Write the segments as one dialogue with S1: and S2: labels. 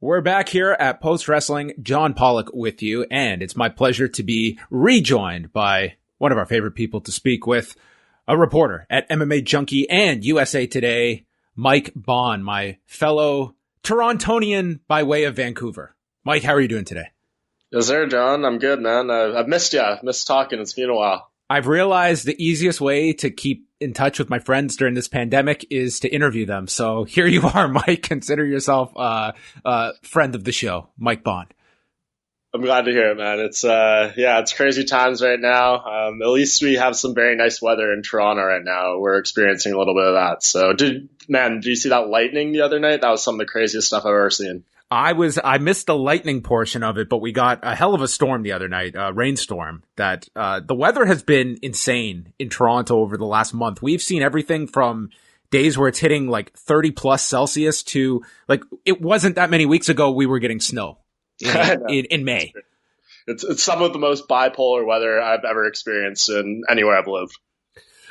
S1: We're back here at Post Wrestling, John Pollock with you, and it's my pleasure to be rejoined by one of our favorite people to speak with, a reporter at MMA Junkie and USA Today, Mike Bohn, my fellow Torontonian by way of Vancouver. Mike, how are you doing today?
S2: Yes, sir, John. I'm good, man. I've missed you. I've missed talking. It's been a while.
S1: I've realized the easiest way to keep in touch with my friends during this pandemic is to interview them. So here you are, Mike. Consider yourself a friend of the show, Mike Bohn.
S2: I'm glad to hear it, man. It's crazy times right now. At least we have some very nice weather in Toronto right now. We're experiencing a little bit of that. So, did you see that lightning the other night? That was some of the craziest stuff I've ever seen.
S1: I missed the lightning portion of it, but we got a hell of a storm the other night, a rainstorm that, the weather has been insane in Toronto over the last month. We've seen everything from days where it's hitting like 30 plus Celsius to like, it wasn't that many weeks ago we were getting snow in May.
S2: It's some of the most bipolar weather I've ever experienced in anywhere I've lived.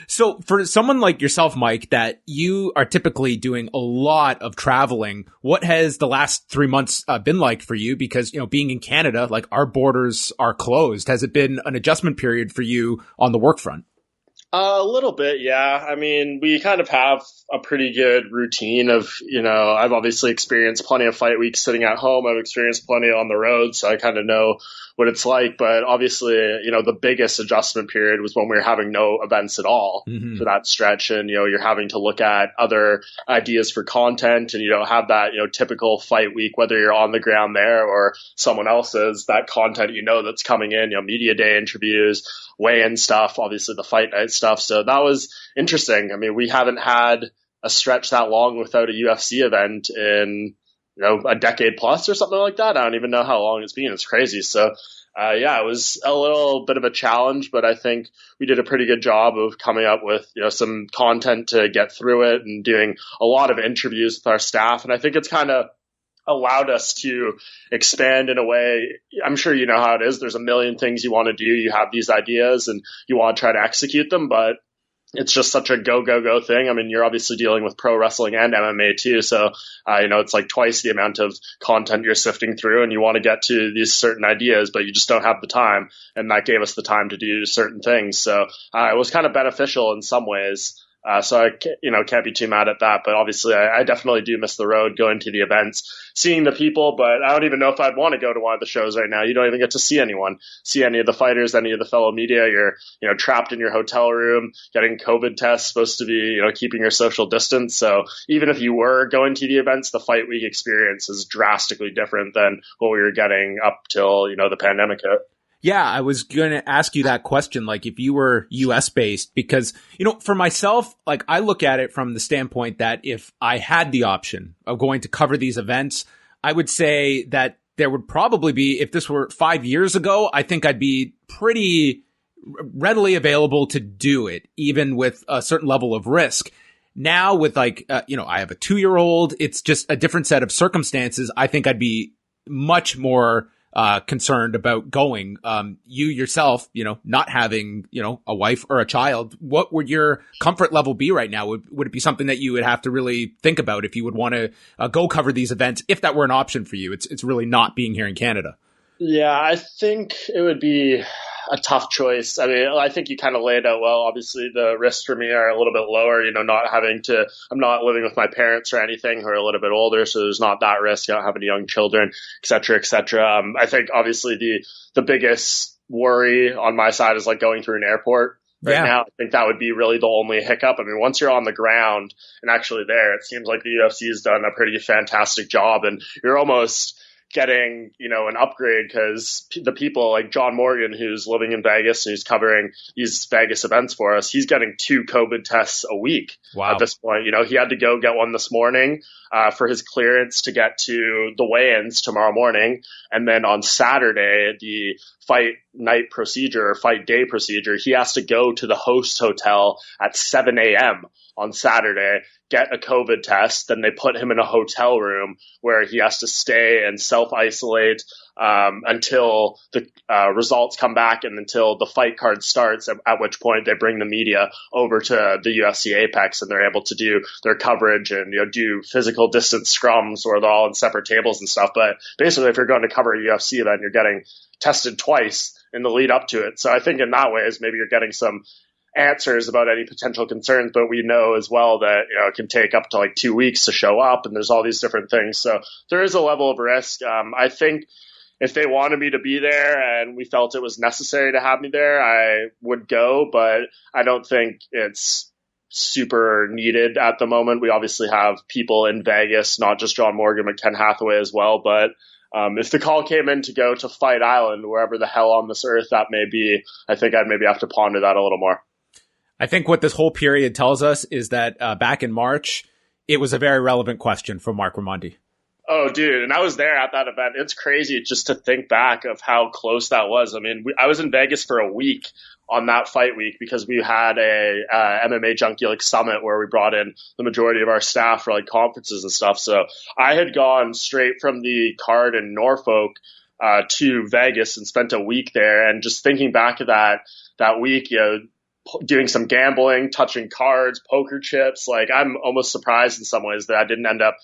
S1: So for someone like yourself, Mike, that you are typically doing a lot of traveling, what has the last 3 months been like for you? Because, being in Canada, like our borders are closed. Has it been an adjustment period for you on the work front?
S2: A little bit, yeah. I mean, we kind of have a pretty good routine of, I've obviously experienced plenty of fight weeks sitting at home. I've experienced plenty on the road, so I kind of know what it's like. But obviously, the biggest adjustment period was when we were having no events at all for that stretch. And, you're having to look at other ideas for content, and you don't have that, typical fight week, whether you're on the ground there or someone else's, that content, that's coming in, media day interviews, weigh-in stuff, obviously the fight night stuff. So that was interesting. I mean, we haven't had a stretch that long without a UFC event in, a decade plus or something like that. I don't even know how long it's been. It's crazy. So, it was a little bit of a challenge, but I think we did a pretty good job of coming up with, some content to get through it and doing a lot of interviews with our staff. And I think it's kind of allowed us to expand in a way. I'm sure you know how it is. There's a million things you want to do. You have these ideas and you want to try to execute them, but it's just such a go thing. I mean, you're obviously dealing with pro wrestling and MMA too. So, it's like twice the amount of content you're sifting through, and you want to get to these certain ideas, but you just don't have the time. And that gave us the time to do certain things. So, it was kind of beneficial in some ways. So I, can't be too mad at that. But obviously, I definitely do miss the road, going to the events, seeing the people. But I don't even know if I'd want to go to one of the shows right now. You don't even get to see anyone, see any of the fighters, any of the fellow media. You're, trapped in your hotel room, getting COVID tests, supposed to be, keeping your social distance. So even if you were going to the events, the fight week experience is drastically different than what we were getting up till, the pandemic hit.
S1: Yeah, I was going to ask you that question, like if you were US based, because, for myself, like I look at it from the standpoint that if I had the option of going to cover these events, I would say that there would probably be, if this were 5 years ago, I think I'd be pretty readily available to do it, even with a certain level of risk. Now with like, I have a 2-year-old, it's just a different set of circumstances. I think I'd be much more concerned about going. You yourself, not having, a wife or a child, what would your comfort level be right now? Would it be something that you would have to really think about if you would want to go cover these events, if that were an option for you? It's really not being here in Canada. Yeah,
S2: I think it would be a tough choice. I mean, I think you kind of laid out well. Obviously, the risks for me are a little bit lower, I'm not living with my parents or anything who are a little bit older, so there's not that risk. I don't have any young children, et cetera, et cetera. I think obviously the biggest worry on my side is like going through an airport. Right now, I think that would be really the only hiccup. I mean, once you're on the ground and actually there, it seems like the UFC has done a pretty fantastic job, and you're almost getting, an upgrade because the people like John Morgan, who's living in Vegas and who's covering these Vegas events for us, he's getting 2 COVID tests a week.
S1: Wow.
S2: At this point. He had to go get one this morning for his clearance to get to the weigh-ins tomorrow morning. And then on Saturday, the fight night procedure or fight day procedure, he has to go to the host hotel at 7 a.m. on Saturday, get a COVID test, then they put him in a hotel room where he has to stay and self-isolate until the results come back and until the fight card starts, at which point they bring the media over to the UFC Apex and they're able to do their coverage and do physical distance scrums where they're all in separate tables and stuff. But basically, if you're going to cover a UFC event, you're getting tested twice in the lead up to it. So I think in that way is maybe you're getting some answers about any potential concerns, but we know as well that it can take up to like 2 weeks to show up, and there's all these different things. So there is a level of risk. I think if they wanted me to be there and we felt it was necessary to have me there, I would go, but I don't think it's super needed at the moment. We obviously have people in Vegas, not just John Morgan, but Ken Hathaway as well. But if the call came in to go to Fight Island, wherever the hell on this earth that may be, I think I'd maybe have to ponder that a little more.
S1: I think what this whole period tells us is that back in March, it was a very relevant question for Marc Raimondi.
S2: Oh, dude. And I was there at that event. It's crazy just to think back of how close that was. I mean, I was in Vegas for a week on that fight week because we had a MMA Junkie summit where we brought in the majority of our staff for conferences and stuff. So I had gone straight from the card in Norfolk to Vegas and spent a week there. And just thinking back of that week, doing some gambling, touching cards, poker chips. I'm almost surprised in some ways that I didn't end up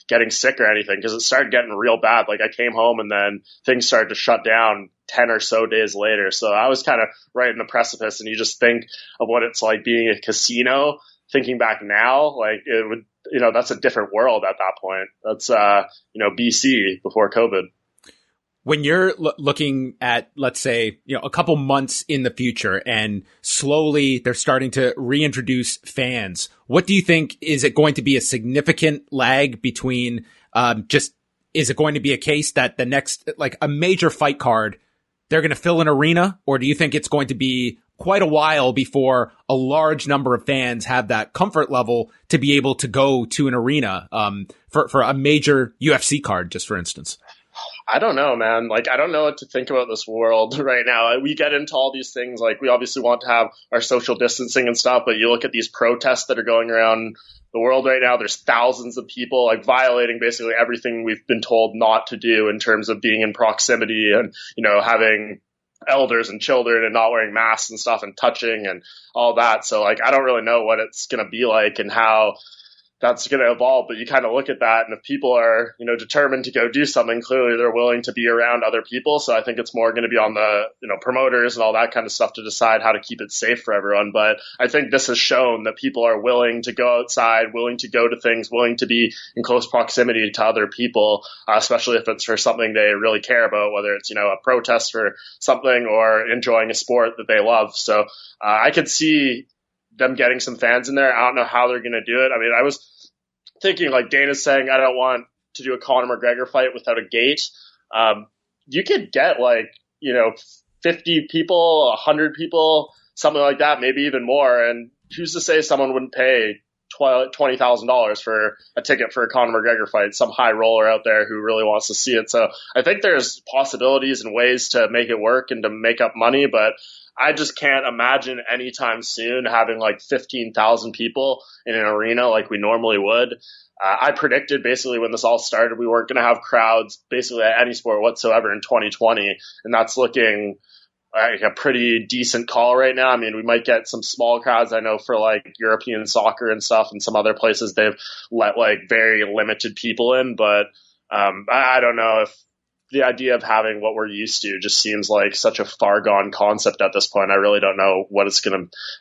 S2: getting sick or anything because it started getting real bad. I came home and then things started to shut down 10 or so days later. So I was kind of right in the precipice, and you just think of what it's like being a casino. Thinking back now, it would, that's a different world at that point. That's, BC before COVID.
S1: When you're looking at, let's say, a couple months in the future and slowly they're starting to reintroduce fans, what do you think? Is it going to be a significant lag between is it going to be a case that the next, a major fight card, they're going to fill an arena? Or do you think it's going to be quite a while before a large number of fans have that comfort level to be able to go to an arena for a major UFC card, just for instance?
S2: I don't know, man. I don't know what to think about this world right now. We get into all these things. We obviously want to have our social distancing and stuff, but you look at these protests that are going around the world right now. There's thousands of people violating basically everything we've been told not to do in terms of being in proximity and, having elders and children and not wearing masks and stuff and touching and all that. So I don't really know what it's going to be like and how that's going to evolve, but you kind of look at that, and if people are, determined to go do something, clearly they're willing to be around other people. So I think it's more going to be on the, promoters and all that kind of stuff to decide how to keep it safe for everyone. But I think this has shown that people are willing to go outside, willing to go to things, willing to be in close proximity to other people, especially if it's for something they really care about, whether it's, a protest for something or enjoying a sport that they love. So I could see them getting some fans in there. I don't know how they're going to do it. I mean, I was thinking Dana's saying, I don't want to do a Conor McGregor fight without a gate. You could get 50 people, 100 people, something like that, maybe even more. And who's to say someone wouldn't pay $20,000 for a ticket for a Conor McGregor fight, some high roller out there who really wants to see it. So I think there's possibilities and ways to make it work and to make up money, but I just can't imagine anytime soon having 15,000 people in an arena like we normally would. I predicted basically when this all started, we weren't going to have crowds basically at any sport whatsoever in 2020. And that's looking like a pretty decent call right now. I mean, we might get some small crowds. I know for European soccer and stuff and some other places, they've let very limited people in, but I don't know if the idea of having what we're used to just seems like such a far gone concept at this point. I really don't know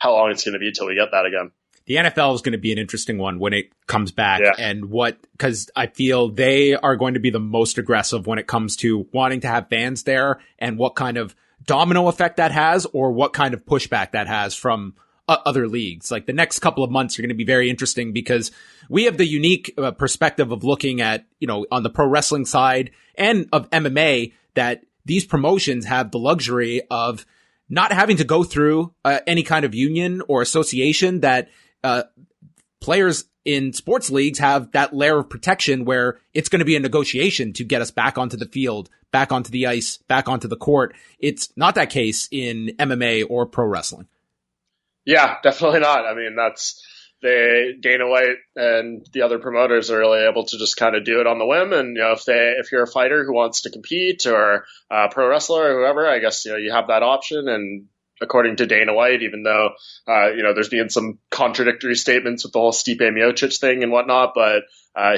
S2: how long it's going to be till we get that again.
S1: The NFL is going to be an interesting one when it comes back,
S2: yeah.
S1: Because I feel they are going to be the most aggressive when it comes to wanting to have fans there and what kind of domino effect that has or what kind of pushback that has from other leagues. The next couple of months are going to be very interesting because we have the unique perspective of looking at, on the pro wrestling side and of MMA, that these promotions have the luxury of not having to go through any kind of union or association that players in sports leagues have that layer of protection where it's going to be a negotiation to get us back onto the field, back onto the ice, back onto the court. It's not that case in MMA or pro wrestling.
S2: Yeah, definitely not. I mean, that's Dana White and the other promoters are really able to just kind of do it on the whim. And, if you're a fighter who wants to compete or a pro wrestler or whoever, I guess, you have that option. And according to Dana White, even though, there's been some contradictory statements with the whole Stipe Miocic thing and whatnot, but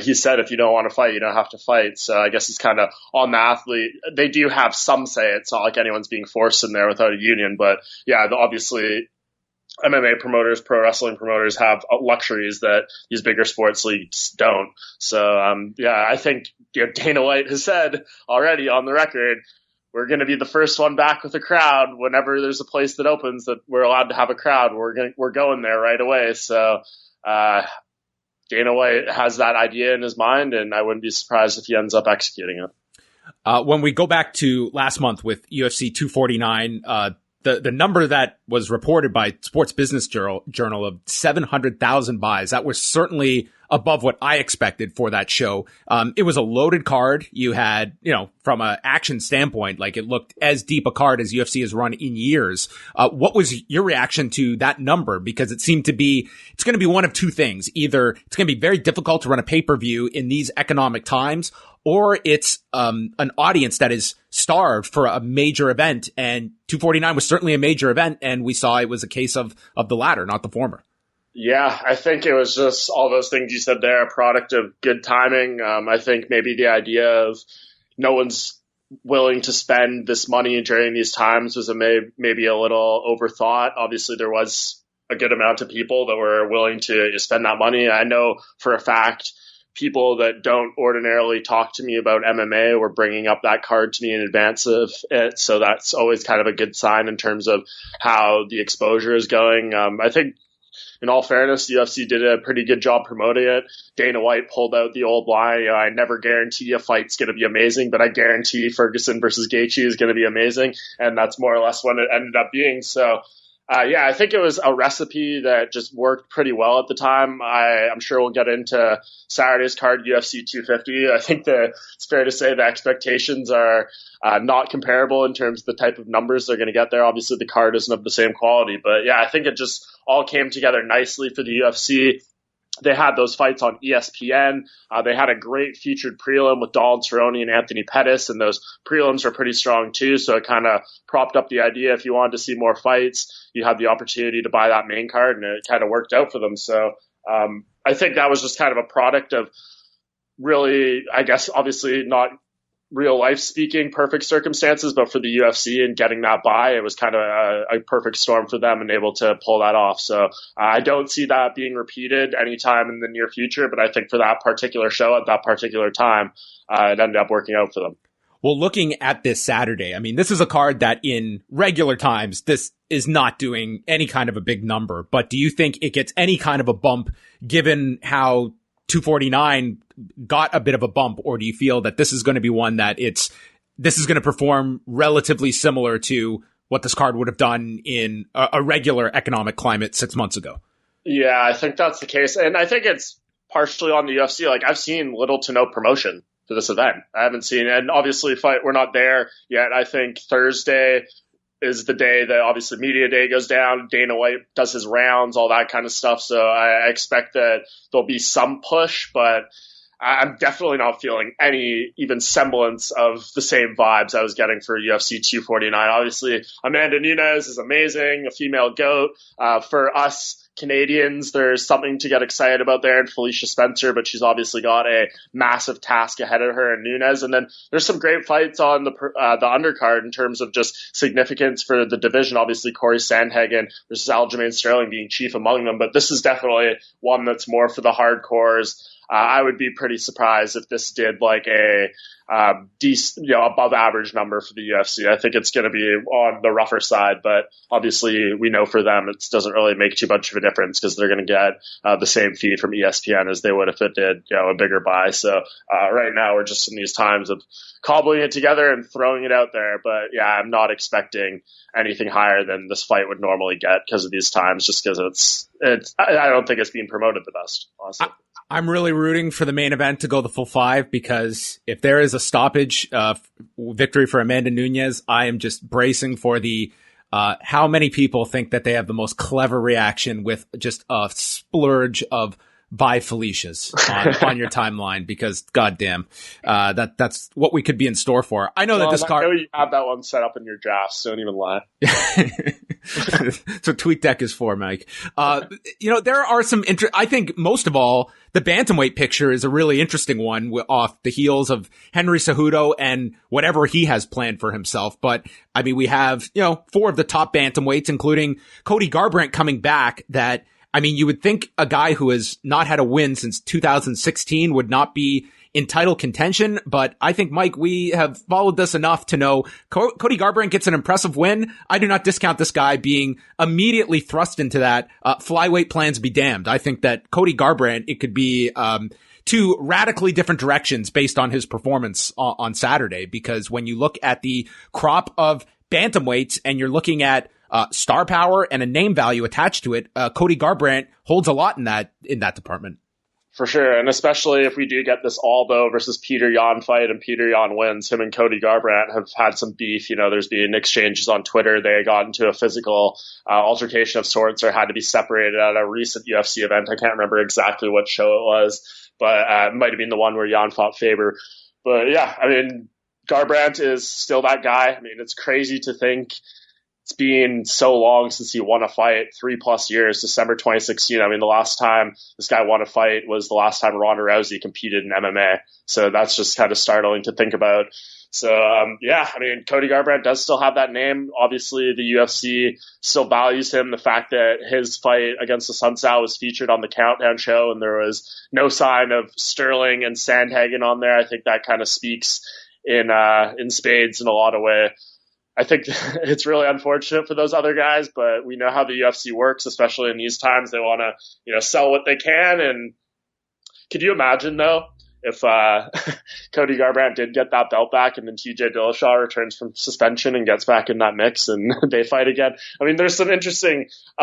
S2: he said if you don't want to fight, you don't have to fight. So I guess it's kind of on the athlete. They do have some say. It's not like anyone's being forced in there without a union. But yeah, obviously MMA promoters, pro wrestling promoters have luxuries that these bigger sports leagues don't. So, I think Dana White has said already on the record, we're going to be the first one back with a crowd whenever there's a place that opens that we're allowed to have a crowd. We're going there right away. So, Dana White has that idea in his mind, and I wouldn't be surprised if he ends up executing it.
S1: When we go back to last month with UFC 249, the number that was reported by Sports Business Journal of 700,000 buys, that was certainly above what I expected for that show. It was a loaded card. You had, from an action standpoint, like it looked as deep a card as UFC has run in years. What was your reaction to that number? Because it seemed to be, it's going to be one of two things. Either it's going to be very difficult to run a pay-per-view in these economic times, or it's an audience that is starved for a major event. And 249 was certainly a major event, and we saw it was a case of the latter, not the former.
S2: Yeah, I think it was just all those things you said there, a product of good timing. I think maybe the idea of no one's willing to spend this money during these times was maybe a little overthought. Obviously, there was a good amount of people that were willing to spend that money. I know for a fact people that don't ordinarily talk to me about MMA were bringing up that card to me in advance of it. So that's always kind of a good sign in terms of how the exposure is going. I think, in all fairness, the UFC did a pretty good job promoting it. Dana White pulled out the old line, I never guarantee a fight's going to be amazing, but I guarantee Ferguson versus Gaethje is going to be amazing. And that's more or less what it ended up being. So, I think it was a recipe that just worked pretty well at the time. I'm sure we'll get into Saturday's card, UFC 250. I think it's fair to say the expectations are not comparable in terms of the type of numbers they're going to get there. Obviously, the card isn't of the same quality. But, I think it just all came together nicely for the UFC. They had those fights on ESPN. They had a great featured prelim with Donald Cerrone and Anthony Pettis, and those prelims are pretty strong too. So it kind of propped up the idea if you wanted to see more fights, you had the opportunity to buy that main card, and it kind of worked out for them. So I think that was just kind of a product of really, I guess, obviously not real life speaking perfect circumstances, but for the UFC and getting that buy, it was kind of a perfect storm for them and able to pull that off. So I don't see that being repeated anytime in the near future, but I think for that particular show at that particular time, it ended up working out for them.
S1: Well, looking at this Saturday, I mean, this is a card that in regular times, this is not doing any kind of a big number, but do you think it gets any kind of a bump given how 249 got a bit of a bump, or do you feel that this is going to be one that this is going to perform relatively similar to what this card would have done in a regular economic climate 6 months ago?
S2: Yeah, I think that's the case. And I think it's partially on the UFC. Like, I've seen little to no promotion for this event. I haven't seen, and obviously we're not there yet. I think Thursday is the day that obviously media day goes down. Dana White does his rounds, all that kind of stuff. So I expect that there'll be some push, but I'm definitely not feeling any even semblance of the same vibes I was getting for UFC 249. Obviously, Amanda Nunes is amazing, a female GOAT. For us Canadians, there's something to get excited about there, and Felicia Spencer, but she's obviously got a massive task ahead of her in Nunes. And then there's some great fights on the undercard in terms of just significance for the division. Obviously, Corey Sandhagen versus Aljamain Sterling being chief among them, but this is definitely one that's more for the hardcores. I would be pretty surprised if this did like a decent, above average number for the UFC. I think it's going to be on the rougher side, but obviously we know for them it doesn't really make too much of a difference because they're going to get the same feed from ESPN as they would if it did, a bigger buy. So right now we're just in these times of cobbling it together and throwing it out there. But I'm not expecting anything higher than this fight would normally get because of these times, just because I don't think it's being promoted the best, honestly.
S1: I'm really rooting for the main event to go the full 5, because if there is a stoppage victory for Amanda Nunes, I am just bracing for the How many people think that they have the most clever reaction with just a splurge of "bye Felicia's" on your timeline? Because goddamn, that's what we could be in store for. I know that this card.
S2: I know you have that one set up in your drafts. Don't even lie.
S1: That's what TweetDeck is for, Mike. There are some I think most of all, the bantamweight picture is a really interesting one off the heels of Henry Cejudo and whatever he has planned for himself. But I mean, we have, 4 of the top bantamweights, including Cody Garbrandt coming back. That, I mean, you would think a guy who has not had a win since 2016 would not be in title contention, but I think, Mike, we have followed this enough to know Cody Garbrandt gets an impressive win. I do not discount this guy being immediately thrust into that flyweight plans be damned. I think that Cody Garbrandt, it could be 2 radically different directions based on his performance on Saturday, because when you look at the crop of bantamweights and you're looking at star power and a name value attached to it, Cody Garbrandt holds a lot in that department.
S2: For sure, and especially if we do get this Aldo versus Peter Yan fight and Peter Yan wins, him and Cody Garbrandt have had some beef. There's been exchanges on Twitter. They got into a physical altercation of sorts or had to be separated at a recent UFC event. I can't remember exactly what show it was, but it might have been the one where Yan fought Faber. But yeah, I mean, Garbrandt is still that guy. I mean, it's crazy to think it's been so long since he won a fight, 3+ years, December 2016. I mean, the last time this guy won a fight was the last time Ronda Rousey competed in MMA. So that's just kind of startling to think about. So, I mean, Cody Garbrandt does still have that name. Obviously, the UFC still values him. The fact that his fight against the Sun Tzu was featured on the Countdown show and there was no sign of Sterling and Sandhagen on there, I think that kind of speaks in spades in a lot of ways. I think it's really unfortunate for those other guys, but we know how the UFC works, especially in these times. They want to, sell what they can. And could you imagine, though, if Cody Garbrandt did get that belt back and then TJ Dillashaw returns from suspension and gets back in that mix and they fight again? I mean, there's a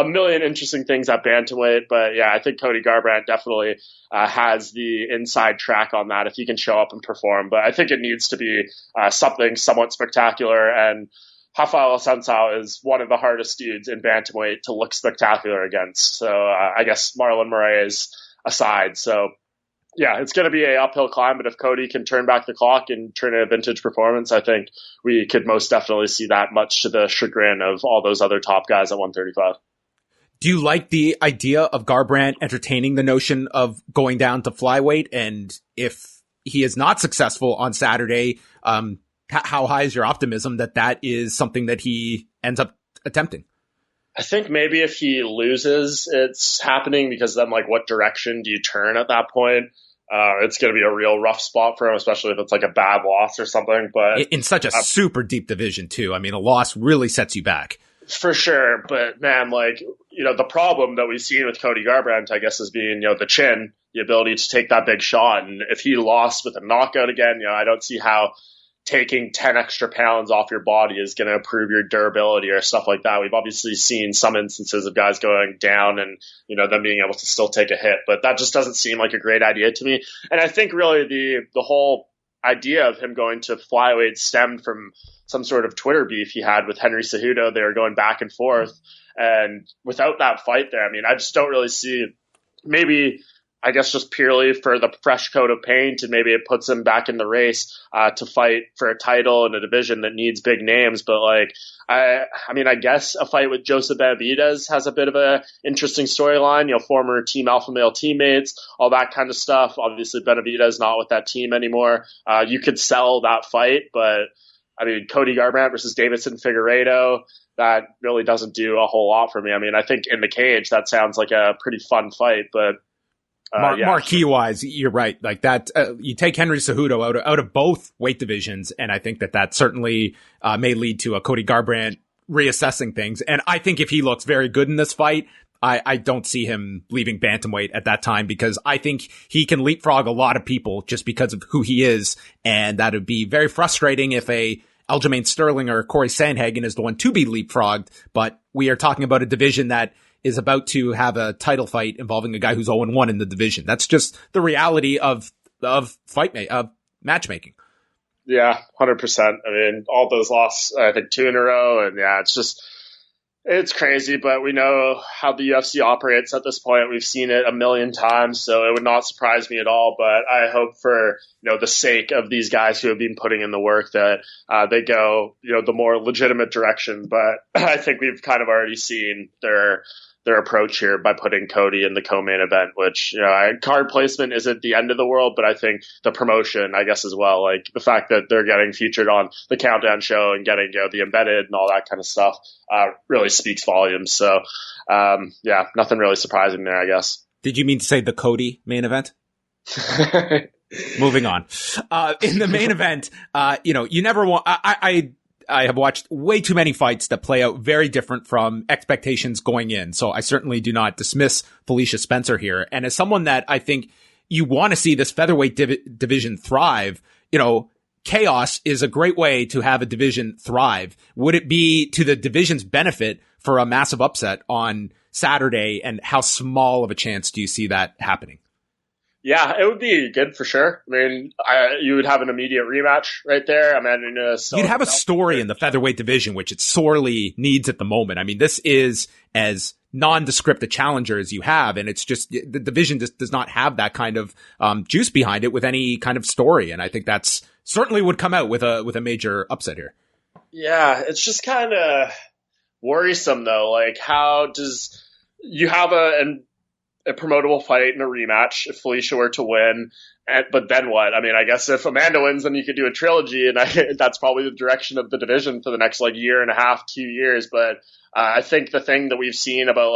S2: million interesting things at bantamweight, but yeah, I think Cody Garbrandt definitely has the inside track on that if he can show up and perform. But I think it needs to be something somewhat spectacular, and Rafael Assunção is one of the hardest dudes in bantamweight to look spectacular against. So I guess Marlon Moraes aside. So yeah, it's going to be an uphill climb, but if Cody can turn back the clock and turn in a vintage performance, I think we could most definitely see that, much to the chagrin of all those other top guys at 135.
S1: Do you like the idea of Garbrandt entertaining the notion of going down to flyweight? And if he is not successful on Saturday, how high is your optimism that is something that he ends up attempting?
S2: I think maybe if he loses, it's happening, because then, what direction do you turn at that point? It's going to be a real rough spot for him, especially if it's a bad loss or something. But
S1: in such a super deep division too. I mean, a loss really sets you back.
S2: For sure. But man, the problem that we've seen with Cody Garbrandt, I guess, is being, the chin, the ability to take that big shot. And if he lost with a knockout again, I don't see how taking 10 extra pounds off your body is going to improve your durability or stuff like that. We've obviously seen some instances of guys going down and, them being able to still take a hit, but that just doesn't seem like a great idea to me. And I think really the whole idea of him going to flyweight stemmed from some sort of Twitter beef he had with Henry Cejudo. They were going back and forth, and without that fight there, I mean, I just don't really see, maybe I guess just purely for the fresh coat of paint, and maybe it puts him back in the race to fight for a title in a division that needs big names. But I guess a fight with Joseph Benavidez has a bit of a interesting storyline. Former Team Alpha Male teammates, all that kind of stuff. Obviously, Benavidez not with that team anymore. You could sell that fight, but I mean, Cody Garbrandt versus Davidson Figueiredo, that really doesn't do a whole lot for me. I mean, I think in the cage that sounds like a pretty fun fight, but.
S1: Marquee-wise, you're right. That, you take Henry Cejudo out of both weight divisions, and I think that certainly may lead to a Cody Garbrandt reassessing things. And I think if he looks very good in this fight, I don't see him leaving bantamweight at that time, because I think he can leapfrog a lot of people just because of who he is, and that would be very frustrating if a Aljamain Sterling or Corey Sandhagen is the one to be leapfrogged. But we are talking about a division that is about to have a title fight involving a guy who's 0-1 in the division. That's just the reality of matchmaking.
S2: Yeah, 100%. I mean, all those losses, I think 2 in a row, and yeah, it's just It's crazy, but we know how the UFC operates at this point. We've seen it a million times, so it would not surprise me at all. But I hope for the sake of these guys who have been putting in the work that they go the more legitimate direction. But I think we've kind of already seen their approach here by putting Cody in the co-main event, which, card placement isn't the end of the world, but I think the promotion, I guess, as well, like the fact that they're getting featured on the Countdown show and getting, the embedded and all that kind of stuff, really speaks volumes. So, nothing really surprising there, I guess.
S1: Did you mean to say the Cody main event? Moving on. In the main event, you never want, I have watched way too many fights that play out very different from expectations going in. So I certainly do not dismiss Felicia Spencer here. And as someone that I think you want to see this featherweight division thrive, chaos is a great way to have a division thrive. Would it be to the division's benefit for a massive upset on Saturday? And how small of a chance do you see that happening?
S2: Yeah, it would be good for sure. I mean, you would have an immediate rematch right there. Amanda Nunes.
S1: You'd have a story in the featherweight division, which it sorely needs at the moment. I mean, this is as nondescript a challenger as you have, and it's just the division just does not have that kind of juice behind it with any kind of story. And I think that's certainly would come out with a major upset here.
S2: Yeah, it's just kind of worrisome though. Like, how does you have a promotable fight in a rematch if Felicia were to win, but then what? I mean, I guess if Amanda wins, then you could do a trilogy, and that's probably the direction of the division for the next year and a half, 2 years. But I think the thing that we've seen about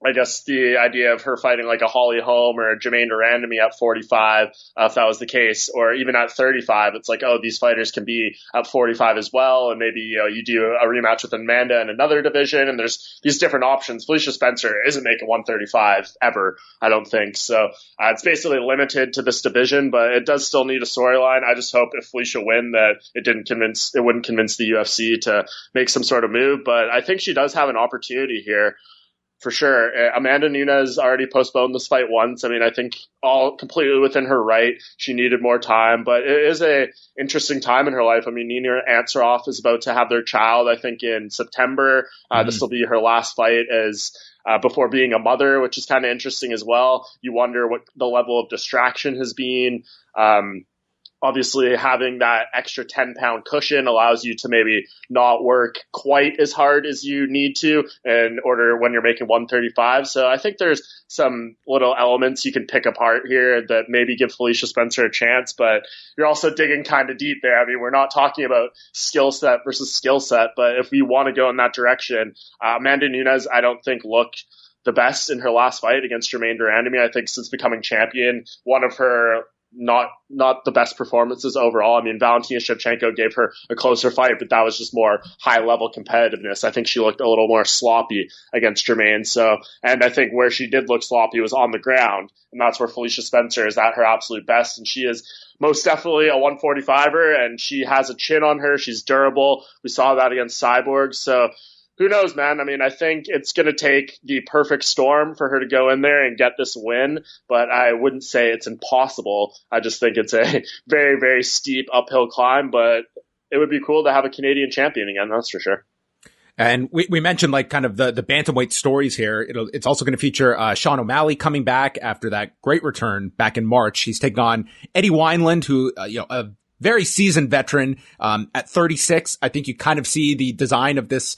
S2: I guess the idea of her fighting like a Holly Holm or a Jermaine Durandamy at 45, if that was the case, or even at 35, it's like, these fighters can be at 45 as well. And maybe, you do a rematch with Amanda in another division, and there's these different options. Felicia Spencer isn't making 135 ever, I don't think. So it's basically limited to this division, but it does still need a storyline. I just hope if Felicia win that it wouldn't convince the UFC to make some sort of move. But I think she does have an opportunity here. For sure. Amanda Nunes already postponed this fight once. I mean, I think all completely within her right. She needed more time, but it is a interesting time in her life. I mean, Nina Ansaroff is about to have their child, I think, in September. This will be her last fight as before being a mother, which is kind of interesting as well. You wonder what the level of distraction has been. Obviously, having that extra 10-pound cushion allows you to maybe not work quite as hard as you need to in order when you're making 135. So I think there's some little elements you can pick apart here that maybe give Felicia Spencer a chance, but you're also digging kind of deep there. I mean, we're not talking about skill set versus skill set, but if we want to go in that direction, Amanda Nunes, I don't think looked the best in her last fight against Jermaine Durandamy. I think since becoming champion, one of her not the best performances overall. I mean, Valentina Shevchenko gave her a closer fight, but that was just more high-level competitiveness. I think she looked a little more sloppy against Jermaine. And I think where she did look sloppy was on the ground, and that's where Felicia Spencer is at her absolute best, and she is most definitely a 145er, and she has a chin on her. She's durable. We saw that against Cyborg. So who knows, man? I mean, I think it's going to take the perfect storm for her to go in there and get this win, but I wouldn't say it's impossible. I just think it's a very, very steep uphill climb, but it would be cool to have a Canadian champion again, that's for sure.
S1: And we mentioned kind of the bantamweight stories here. It's also going to feature Sean O'Malley coming back after that great return back in March. He's taking on Eddie Wineland, who, a very seasoned veteran at 36. I think you kind of see the design of this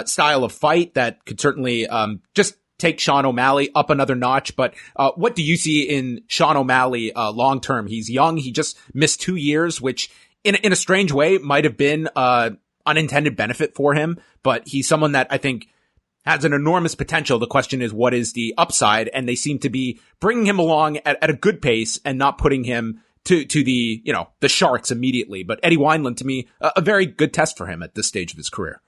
S1: style of fight that could certainly just take Sean O'Malley up another notch. But what do you see in Sean O'Malley long term? He's young. He just missed 2 years, which in a strange way might have been unintended benefit for him. But he's someone that I think has an enormous potential. The question is, what is the upside? And they seem to be bringing him along at a good pace and not putting him to the sharks immediately. But Eddie Wineland, to me, a very good test for him at this stage of his career.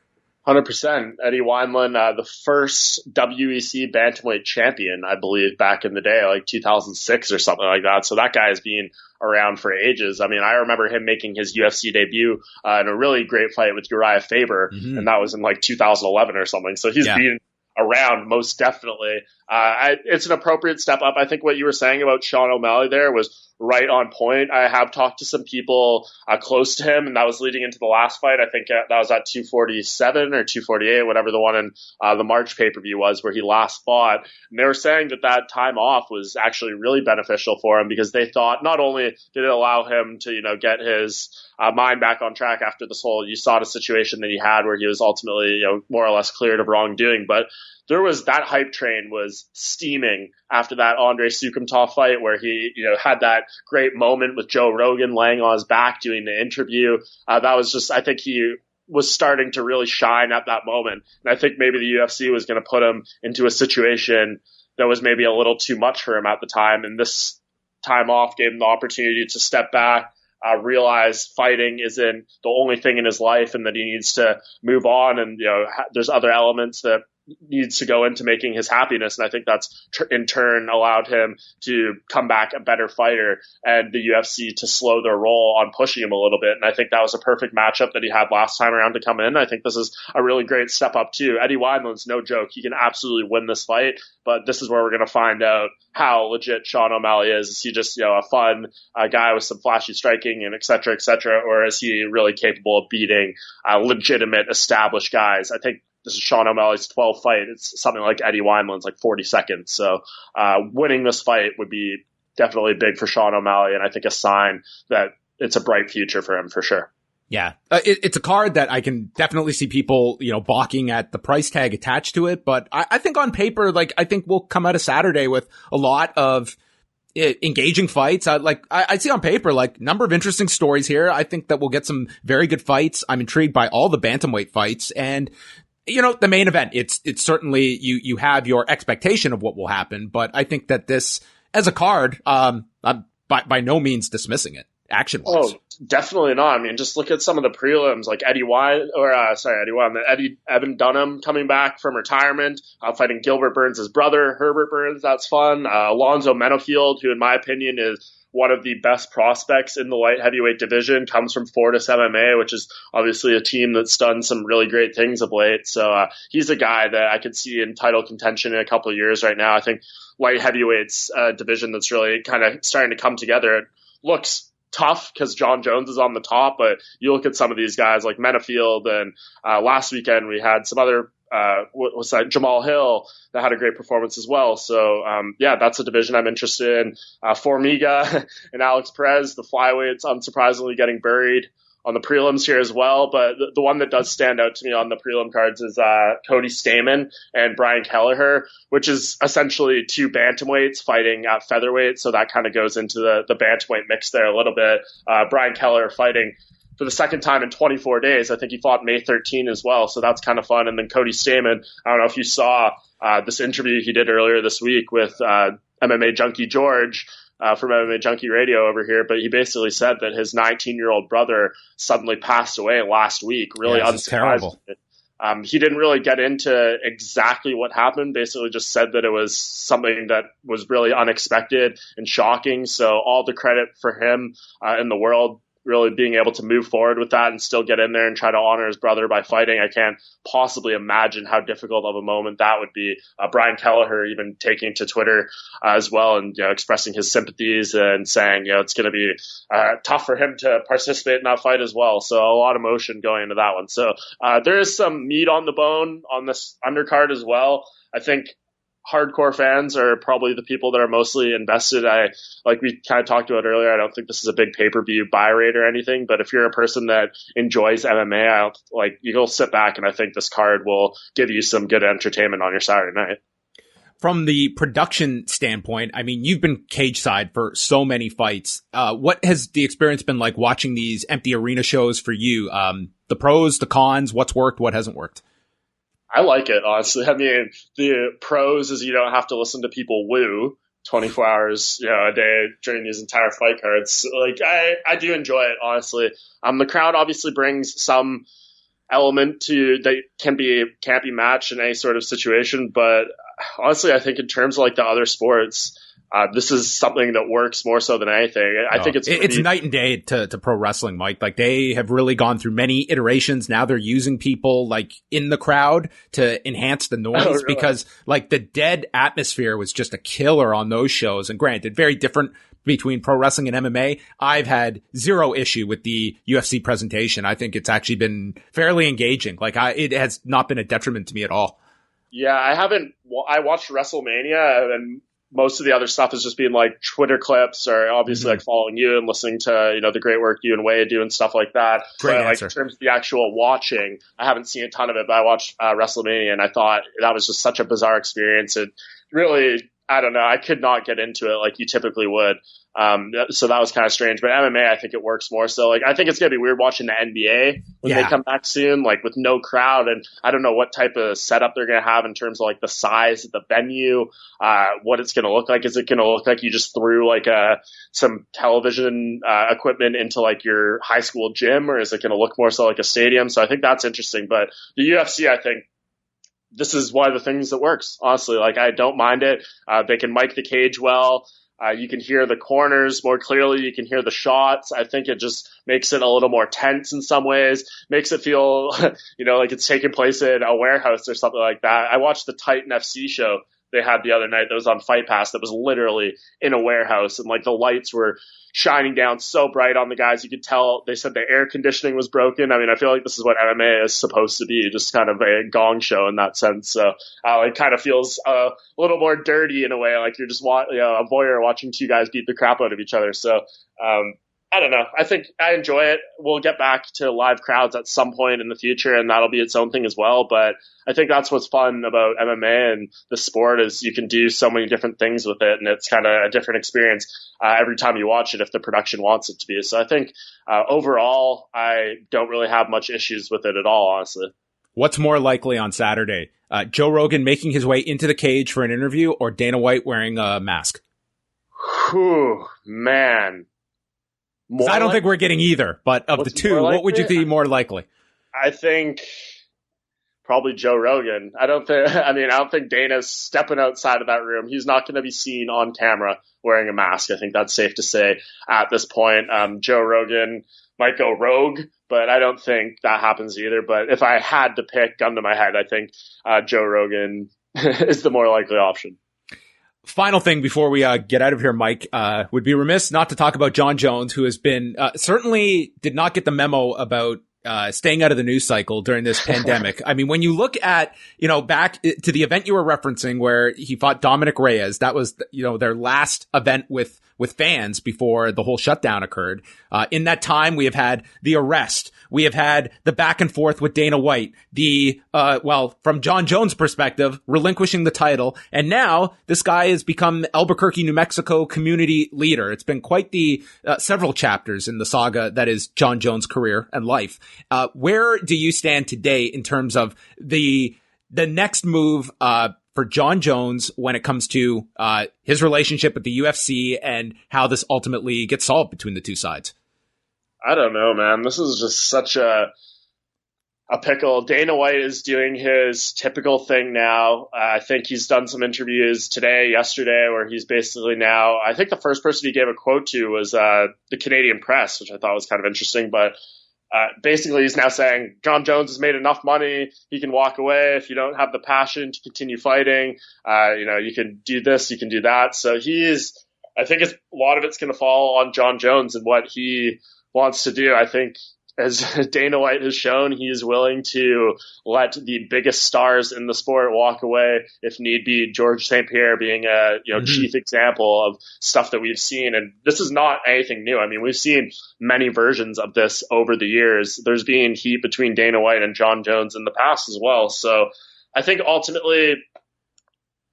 S2: 100%. Eddie Wineland, the first WEC bantamweight champion, I believe, back in the day, like 2006 or something like that. So that guy has been around for ages. I mean, I remember him making his UFC debut in a really great fight with Uriah Faber, and that was in 2011 or something. So he's been around most definitely. It's an appropriate step up. I think what you were saying about Sean O'Malley there was right on point. I have talked to some people close to him, and that was leading into the last fight. I think that was at 247 or 248, whatever the one in the March pay-per-view was where he last fought. And they were saying that time off was actually really beneficial for him because they thought not only did it allow him to, get his mind back on track after this whole USADA situation that he had where he was ultimately, more or less cleared of wrongdoing, but there was that hype train was steaming after that Andre Sukumtov fight where he, had that great moment with Joe Rogan laying on his back doing the interview. That was just, I think he was starting to really shine at that moment. And I think maybe the UFC was going to put him into a situation that was maybe a little too much for him at the time. And this time off gave him the opportunity to step back, realize fighting isn't the only thing in his life and that he needs to move on. And, there's other elements that needs to go into making his happiness. And I think that's in turn allowed him to come back a better fighter and the UFC to slow their roll on pushing him a little bit. And I think that was a perfect matchup that he had last time around to come in. I think this is a really great step up too. Eddie Wineland's no joke. He can absolutely win this fight, but this is where we're going to find out how legit Sean O'Malley is. Is he just, a fun guy with some flashy striking and et cetera, or is he really capable of beating legitimate established guys? I think this is Sean O'Malley's 12th fight. It's something like Eddie Wineland's like 42nd. So winning this fight would be definitely big for Sean O'Malley, and I think a sign that it's a bright future for him for sure.
S1: Yeah, it's a card that I can definitely see people, balking at the price tag attached to it. But I think on paper, I think we'll come out of Saturday with a lot of engaging fights. I see on paper, number of interesting stories here. I think that we'll get some very good fights. I'm intrigued by all the bantamweight fights and, the main event. It's certainly you have your expectation of what will happen, but I think that this as a card, I'm by no means dismissing it action-wise.
S2: Oh, definitely not. I mean, just look at some of the prelims, like Evan Dunham coming back from retirement, fighting Gilbert Burns' brother, Herbert Burns. That's fun. Alonzo Menafield, who in my opinion is one of the best prospects in the light heavyweight division, comes from Fortis MMA, which is obviously a team that's done some really great things of late. So he's a guy that I could see in title contention in a couple of years right now. I think light heavyweight's division that's really kind of starting to come together. It looks tough because Jon Jones is on the top, but you look at some of these guys like Menafield, and last weekend we had some other Jamal Hill that had a great performance as well. So that's a division I'm interested in. Formiga and Alex Perez, the flyweights, unsurprisingly getting buried on the prelims here as well. But the one that does stand out to me on the prelim cards is Cody Stamann and Brian Kelleher, which is essentially two bantamweights fighting at featherweight. So that kind of goes into the bantamweight mix there a little bit. Brian Kelleher fighting for the second time in 24 days. I think he fought May 13 as well. So that's kind of fun. And then Cody Stamann, I don't know if you saw this interview he did earlier this week with MMA Junkie George from MMA Junkie Radio over here, but he basically said that his 19-year-old brother suddenly passed away last week. Really unsurprising. He didn't really get into exactly what happened, basically just said that it was something that was really unexpected and shocking. So all the credit for him in the world, really being able to move forward with that and still get in there and try to honor his brother by fighting. I can't possibly imagine how difficult of a moment that would be. Brian Kelleher even taking to Twitter as well and expressing his sympathies and saying it's going to be tough for him to participate in that fight as well. So a lot of emotion going into that one. So there is some meat on the bone on this undercard as well. I think hardcore fans are probably the people that are mostly invested. Like we kind of talked about earlier, I don't think this is a big pay-per-view buy rate or anything, but if you're a person that enjoys MMA, you'll sit back and I think this card will give you some good entertainment on your Saturday night.
S1: From the production standpoint, I mean, you've been cage side for so many fights. What has the experience been like watching these empty arena shows for you? The pros, the cons, what's worked, what hasn't worked?
S2: I like it, honestly. I mean, the pros is you don't have to listen to people woo 24 hours a day during these entire fight cards. I do enjoy it, honestly. The crowd obviously brings some element to that can't be matched in any sort of situation. But honestly, I think in terms of the other sports, this is something that works more so than anything. I think
S1: it's night and day to pro wrestling, Mike. Like, they have really gone through many iterations. Now they're using people like in the crowd to enhance the noise. Really? Because like the dead atmosphere was just a killer on those shows. And granted, very different between pro wrestling and MMA. I've had zero issue with the UFC presentation. I think it's actually been fairly engaging. Like, it has not been a detriment to me at all.
S2: Yeah, I watched WrestleMania, and most of the other stuff has just been like Twitter clips, or obviously like following you and listening to, the great work you and Wade do and stuff like that.
S1: Great
S2: but
S1: answer.
S2: Like, in terms of the actual watching, I haven't seen a ton of it, but I watched WrestleMania, and I thought that was just such a bizarre experience. It really, I don't know, I could not get into it like you typically would. So that was kind of strange, but MMA, I think it works more. So like, I think it's going to be weird watching the NBA when they come back soon, like with no crowd. And I don't know what type of setup they're going to have in terms of like the size of the venue, what it's going to look like. Is it going to look like you just threw like some television equipment into like your high school gym, or is it going to look more so like a stadium? So I think that's interesting. But the UFC, I think, this is one of the things that works, honestly. Like, I don't mind it. They can mic the cage well. You can hear the corners more clearly. You can hear the shots. I think it just makes it a little more tense in some ways, makes it feel, like it's taking place in a warehouse or something like that. I watched the Titan FC show they had the other night that was on Fight Pass that was literally in a warehouse, and like the lights were shining down so bright on the guys. You could tell they said the air conditioning was broken. I mean, I feel like this is what MMA is supposed to be, just kind of a gong show in that sense. So it kind of feels a little more dirty in a way, like you're just a voyeur watching two guys beat the crap out of each other. So I don't know. I think I enjoy it. We'll get back to live crowds at some point in the future, and that'll be its own thing as well. But I think that's what's fun about MMA and the sport, is you can do so many different things with it, and it's kind of a different experience every time you watch it if the production wants it to be. So I think overall, I don't really have much issues with it at all, honestly.
S1: What's more likely on Saturday? Joe Rogan making his way into the cage for an interview, or Dana White wearing a mask?
S2: Whew, man.
S1: I don't think we're getting either, but of the two, what would you be more likely?
S2: I think probably Joe Rogan. I don't think Dana's stepping outside of that room. He's not going to be seen on camera wearing a mask. I think that's safe to say at this point. Joe Rogan might go rogue, but I don't think that happens either. But if I had to pick, gun to my head, I think Joe Rogan is the more likely option.
S1: Final thing before we get out of here, Mike, would be remiss not to talk about Jon Jones, who has been certainly did not get the memo about staying out of the news cycle during this pandemic. I mean, when you look at, back to the event you were referencing where he fought Dominic Reyes, that was, their last event with fans before the whole shutdown occurred. In that time, we have had the arrest. We have had the back and forth with Dana White, from Jon Jones' perspective, relinquishing the title. And now this guy has become Albuquerque, New Mexico community leader. It's been quite the several chapters in the saga that is Jon Jones' career and life. Where do you stand today in terms of the next move, for Jon Jones when it comes to his relationship with the UFC and how this ultimately gets solved between the two sides?
S2: I don't know, man. This is just such a pickle. Dana White is doing his typical thing now. I think he's done some interviews yesterday, where he's basically now, I think the first person he gave a quote to was the Canadian press, which I thought was kind of interesting. But basically, he's now saying Jon Jones has made enough money. He can walk away if you don't have the passion to continue fighting. You can do this, you can do that. So I think a lot of it's going to fall on Jon Jones and what he wants to do. I think, as Dana White has shown, he is willing to let the biggest stars in the sport walk away if need be. George St. Pierre being a chief example of stuff that we've seen. And this is not anything new. I mean, we've seen many versions of this over the years. There's been heat between Dana White and Jon Jones in the past as well. So I think ultimately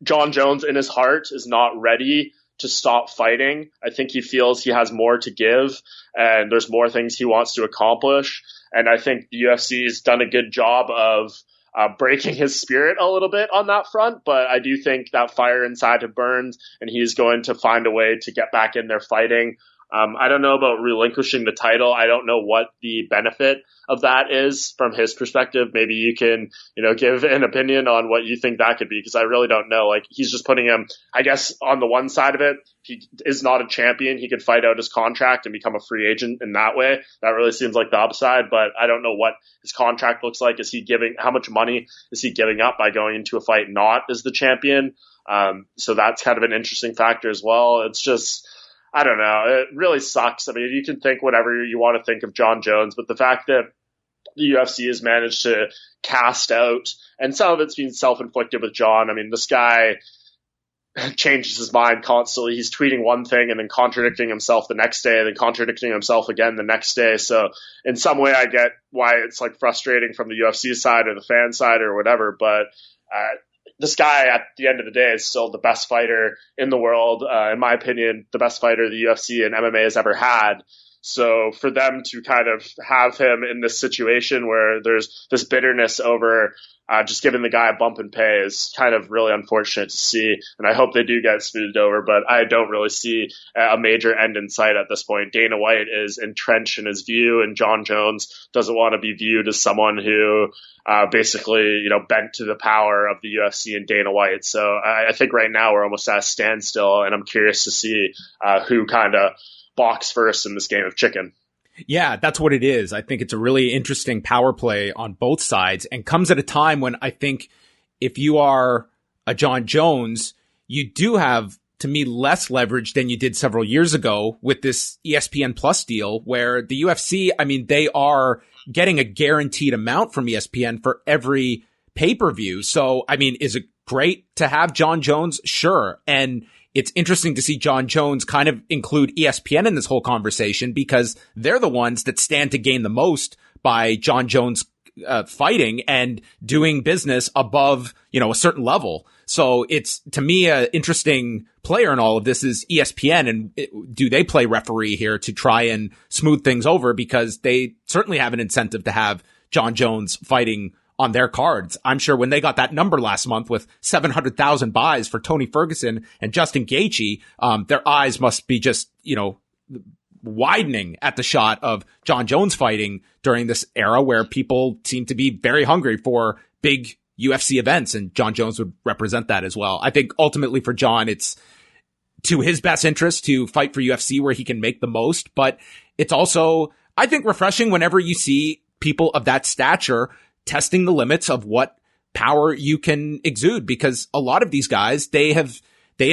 S2: Jon Jones in his heart is not ready to stop fighting. I think he feels he has more to give, and there's more things he wants to accomplish. And I think the UFC has done a good job of breaking his spirit a little bit on that front. But I do think that fire inside him burns, and he's going to find a way to get back in there fighting. I don't know about relinquishing the title. I don't know what the benefit of that is from his perspective. Maybe you can, give an opinion on what you think that could be, because I really don't know. Like, he's just putting him, I guess, on the one side of it, he is not a champion. He could fight out his contract and become a free agent in that way. That really seems like the upside, but I don't know what his contract looks like. How much money is he giving up by going into a fight not as the champion? So that's kind of an interesting factor as well. It's just, I don't know. It really sucks. I mean, you can think whatever you want to think of Jon Jones, but the fact that the UFC has managed to cast out, and some of it's been self-inflicted with Jon. I mean, this guy changes his mind constantly. He's tweeting one thing and then contradicting himself the next day, and then contradicting himself again the next day. So in some way, I get why it's like frustrating from the UFC side or the fan side or whatever, but this guy, at the end of the day, is still the best fighter in the world. In my opinion, the best fighter the UFC and MMA has ever had. So for them to kind of have him in this situation where there's this bitterness over just giving the guy a bump in pay is kind of really unfortunate to see. And I hope they do get smoothed over, but I don't really see a major end in sight at this point. Dana White is entrenched in his view, and Jon Jones doesn't want to be viewed as someone who basically, bent to the power of the UFC and Dana White. So I think right now we're almost at a standstill, and I'm curious to see who kind of box first in this game of chicken.
S1: Yeah, that's what it is. I think it's a really interesting power play on both sides, and comes at a time when I think if you are a Jon Jones, you do have, to me, less leverage than you did several years ago with this ESPN Plus deal, where the UFC, I mean, they are getting a guaranteed amount from ESPN for every pay-per-view. So, I mean, is it great to have Jon Jones? Sure. And it's interesting to see Jon Jones kind of include ESPN in this whole conversation, because they're the ones that stand to gain the most by Jon Jones fighting and doing business above, a certain level. So it's, to me, an interesting player in all of this is ESPN. And do they play referee here to try and smooth things over? Because they certainly have an incentive to have Jon Jones fighting on their cards. I'm sure when they got that number last month with 700,000 buys for Tony Ferguson and Justin Gaethje, their eyes must be just, widening at the shot of Jon Jones fighting during this era where people seem to be very hungry for big UFC events, and Jon Jones would represent that as well. I think ultimately for Jon, it's to his best interest to fight for UFC where he can make the most, but it's also, I think, refreshing whenever you see people of that stature testing the limits of what power you can exude, because a lot of these guys, they have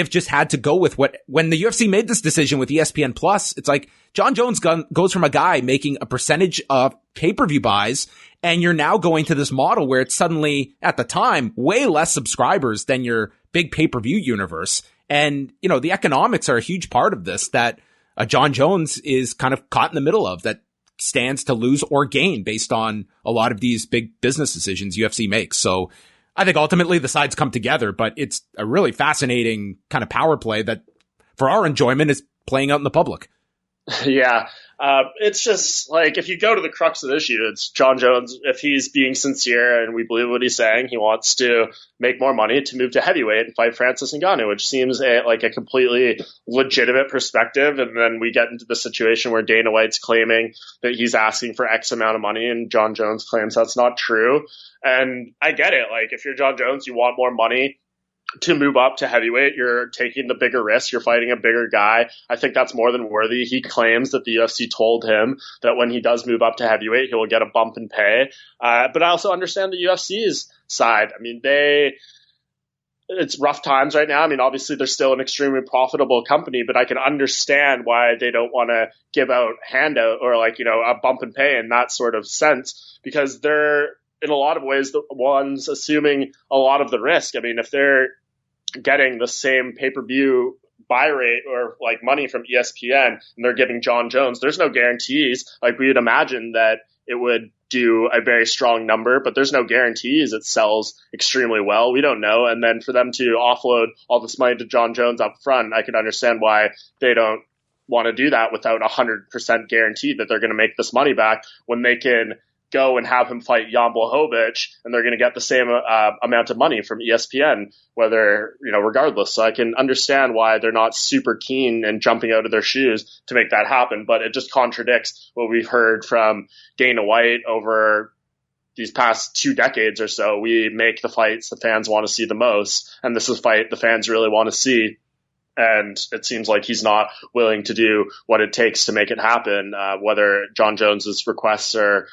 S1: just had to go with when the UFC made this decision with ESPN Plus, it's like Jon Jones goes from a guy making a percentage of pay-per-view buys, and you're now going to this model where it's suddenly, at the time, way less subscribers than your big pay-per-view universe. And, the economics are a huge part of this that Jon Jones is kind of caught in the middle of, that stands to lose or gain based on a lot of these big business decisions UFC makes. So I think ultimately the sides come together, but it's a really fascinating kind of power play that for our enjoyment is playing out in the public.
S2: Yeah. It's just like, if you go to the crux of the issue, it's Jon Jones. If he's being sincere and we believe what he's saying, he wants to make more money to move to heavyweight and fight Francis Ngannou, which seems like a completely legitimate perspective. And then we get into the situation where Dana White's claiming that he's asking for X amount of money, and Jon Jones claims that's not true. And I get it. Like, if you're Jon Jones, you want more money to move up to heavyweight. You're taking the bigger risk. You're fighting a bigger guy. I think that's more than worthy. He claims that the UFC told him that when he does move up to heavyweight, he will get a bump in pay. But I also understand the UFC's side. I mean, it's rough times right now. I mean, obviously they're still an extremely profitable company, but I can understand why they don't want to give out handout or a bump in pay in that sort of sense, because they're, in a lot of ways, the ones assuming a lot of the risk. I mean, if they're getting the same pay-per-view buy rate or money from ESPN and they're giving Jon Jones, there's no guarantees. We would imagine that it would do a very strong number, but there's no guarantees it sells extremely well. We don't know. And then for them to offload all this money to Jon Jones up front, I can understand why they don't want to do that without 100% guarantee that they're going to make this money back, when they can go and have him fight Jan Blachowicz, and they're going to get the same amount of money from ESPN, whether, regardless. So I can understand why they're not super keen and jumping out of their shoes to make that happen. But it just contradicts what we've heard from Dana White over these past 2 decades or so. We make the fights the fans want to see the most, and this is a fight the fans really want to see. And it seems like he's not willing to do what it takes to make it happen, whether Jon Jones's requests are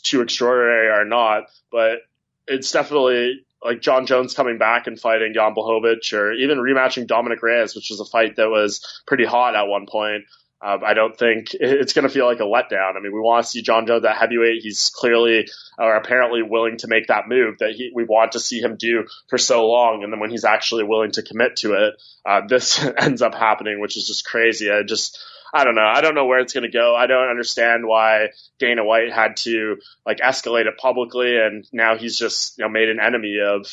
S2: too extraordinary or not. But it's definitely like Jon Jones coming back and fighting Jan Blachowicz, or even rematching Dominic Reyes, which was a fight that was pretty hot at one point. I don't think it's going to feel like a letdown. I mean, we want to see Jon Jones at heavyweight. He's clearly or apparently willing to make that move that we want to see him do for so long. And then when he's actually willing to commit to it, this ends up happening, which is just crazy. I don't know. I don't know where it's going to go. I don't understand why Dana White had to escalate it publicly, and now he's just made an enemy of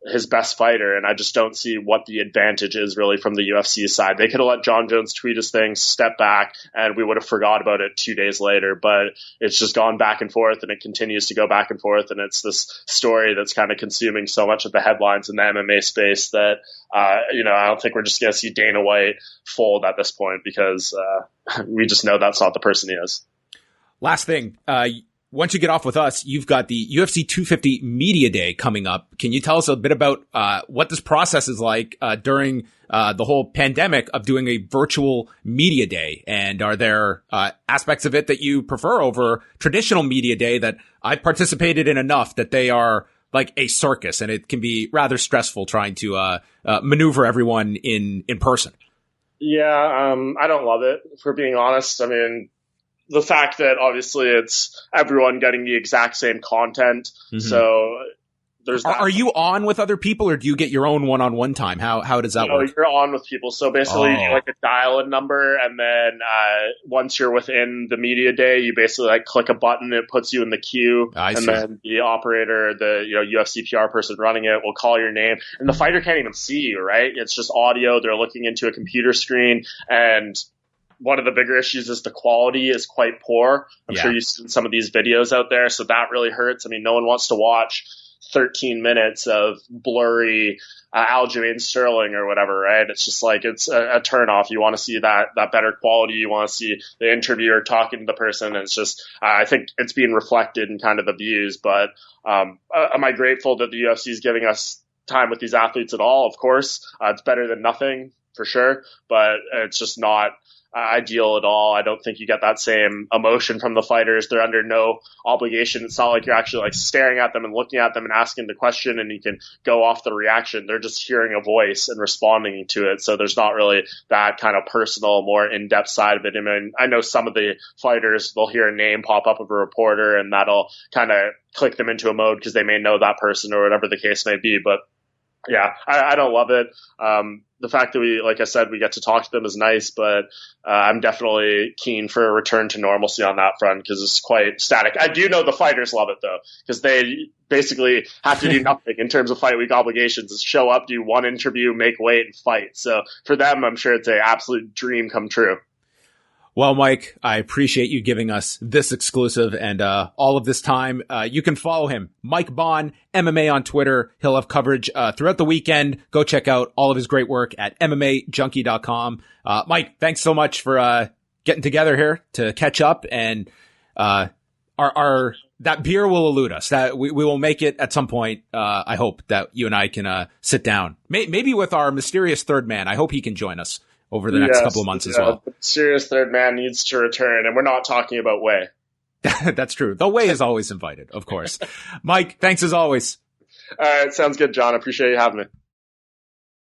S2: his best fighter, and I just don't see what the advantage is really from the UFC side. They could have let Jon Jones tweet his thing, step back, and we would have forgot about it 2 days later, but it's just gone back and forth, and it continues to go back and forth, and it's this story that's kind of consuming so much of the headlines in the MMA space that I don't think we're just going to see Dana White fold at this point, because we just know that's not the person he is.
S1: Last thing, once you get off with us, you've got the UFC 250 Media Day coming up. Can you tell us a bit about what this process is like during the whole pandemic of doing a virtual media day? And are there aspects of it that you prefer over traditional media day that I've participated in enough that they are like a circus, and it can be rather stressful trying to maneuver everyone in person?
S2: Yeah, I don't love it, for being honest. I mean, the fact that obviously it's everyone getting the exact same content. Mm-hmm. So there's that. Are
S1: you on with other people, or do you get your own one-on-one time? How does that work?
S2: You're on with people. So basically you get a dial-in number, and then once you're within the media day, you basically click a button, it puts you in the queue, and then the operator, the UFC PR person running it will call your name, and the fighter can't even see you, right? It's just audio. They're looking into a computer screen, and one of the bigger issues is the quality is quite poor. I'm sure you've seen some of these videos out there, so that really hurts. I mean, no one wants to watch 13 minutes of blurry Aljamain Sterling or whatever, right? It's just it's a turnoff. You want to see that better quality. You want to see the interviewer talking to the person. And it's just, I think it's being reflected in kind of the views. But am I grateful that the UFC is giving us time with these athletes at all? Of course. It's better than nothing, for sure. But it's just not ideal at all. I don't think you get that same emotion from the fighters. They're under no obligation. It's not like you're actually staring at them and looking at them and asking the question and you can go off the reaction. They're just hearing a voice and responding to it. So there's not really that kind of personal, more in-depth side of it. I mean, I know some of the fighters, they'll hear a name pop up of a reporter and that'll kind of click them into a mode because they may know that person or whatever the case may be. But yeah, I don't love it. The fact that we, like I said, we get to talk to them is nice, but I'm definitely keen for a return to normalcy on that front because it's quite static. I do know the fighters love it, though, because they basically have to do nothing in terms of fight week obligations. Is show up, do one interview, make weight, and fight. So for them, I'm sure it's an absolute dream come true.
S1: Well, Mike, I appreciate you giving us this exclusive and all of this time. You can follow him, Mike Bohn, MMA on Twitter. He'll have coverage throughout the weekend. Go check out all of his great work at MMAJunkie.com. Mike, thanks so much for getting together here to catch up. And our that beer will elude us. That we will make it at some point. I hope that you and I can sit down, maybe with our mysterious third man. I hope he can join us over the next couple of months as well.
S2: The serious third man needs to return, and we're not talking about Wei.
S1: That's true. The Wei is always invited, of course. Mike, thanks as always.
S2: All right, sounds good, John. I appreciate you having me.